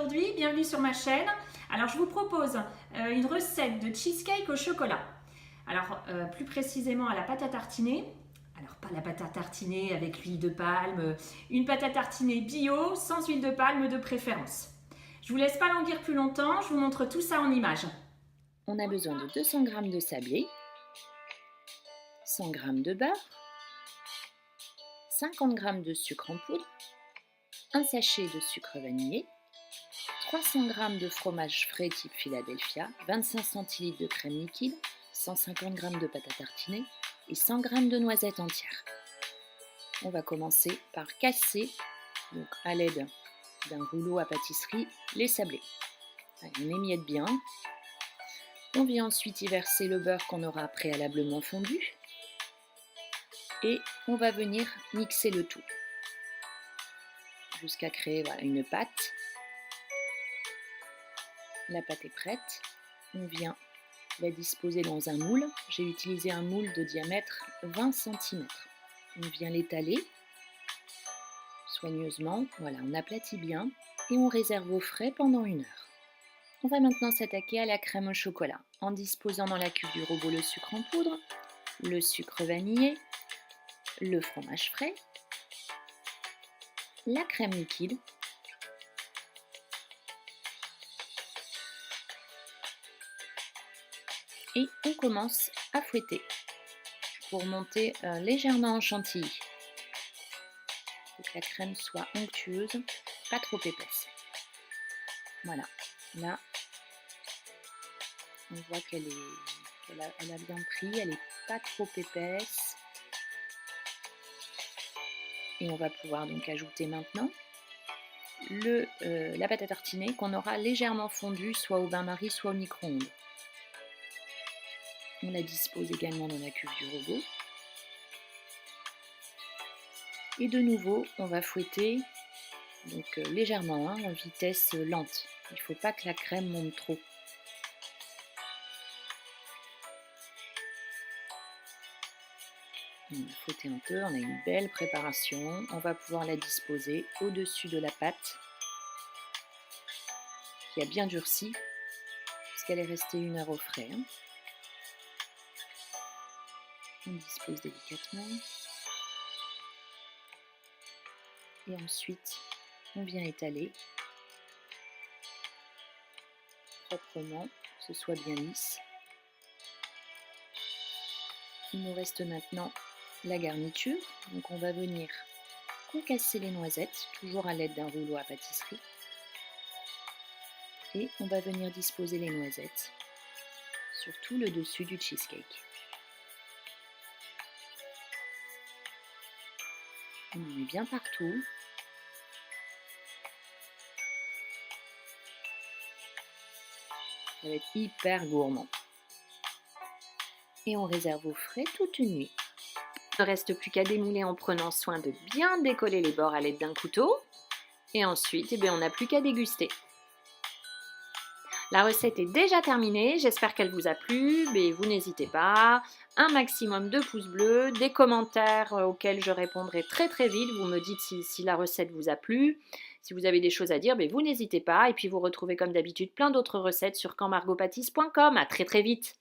aujourd'hui, bienvenue sur ma chaîne. Alors je vous propose une recette de cheesecake au chocolat. Alors plus précisément à la pâte à tartiner. Alors pas la pâte à tartiner avec l'huile de palme, une pâte à tartiner bio, sans huile de palme de préférence. Je vous laisse pas languir plus longtemps, je vous montre tout ça en images. On a besoin de 200 g de sablé, 100 g de beurre, 50 g de sucre en poudre, un sachet de sucre vanillé, 300 g de fromage frais type Philadelphia, 25 centilitres de crème liquide, 150 g de pâte à tartiner et 100 g de noisettes entières. On va commencer par casser, donc à l'aide d'un rouleau à pâtisserie, les sablés. Allez, on émiette bien. On vient ensuite y verser le beurre qu'on aura préalablement fondu et on va venir mixer le tout jusqu'à créer une pâte. La pâte est prête. On vient la disposer dans un moule. J'ai utilisé un moule de diamètre 20 cm. On vient l'étaler soigneusement. Voilà, on aplatit bien et on réserve au frais pendant 1 heure. On va maintenant s'attaquer à la crème au chocolat en disposant dans la cuve du robot le sucre en poudre, le sucre vanillé, le fromage frais, la crème liquide, et on commence à fouetter pour monter légèrement en chantilly. Il faut que la crème soit onctueuse, pas trop épaisse. Voilà, là on voit qu'elle a bien pris, elle n'est pas trop épaisse. Et on va pouvoir donc ajouter maintenant la pâte à tartiner qu'on aura légèrement fondue, soit au bain-marie, soit au micro-ondes. On la dispose également dans la cuve du robot. Et de nouveau, on va fouetter donc, légèrement, en vitesse lente. Il ne faut pas que la crème monte trop. On va fouetter un peu, on a une belle préparation. On va pouvoir la disposer au-dessus de la pâte qui a bien durci parce qu'elle est restée 1 heure au frais. On dispose délicatement. Et ensuite, on vient étaler proprement, que ce soit bien lisse. Il nous reste maintenant la garniture. Donc on va venir concasser les noisettes, toujours à l'aide d'un rouleau à pâtisserie. Et on va venir disposer les noisettes sur tout le dessus du cheesecake. On en met bien partout. Ça va être hyper gourmand. Et on réserve au frais toute une nuit. Il ne reste plus qu'à démouler en prenant soin de bien décoller les bords à l'aide d'un couteau. Et ensuite, on n'a plus qu'à déguster. La recette est déjà terminée, j'espère qu'elle vous a plu, mais vous n'hésitez pas, un maximum de pouces bleus, des commentaires auxquels je répondrai très très vite, vous me dites si la recette vous a plu, si vous avez des choses à dire, vous n'hésitez pas, et puis vous retrouvez comme d'habitude plein d'autres recettes sur campmargotpâtisse.com. À très très vite.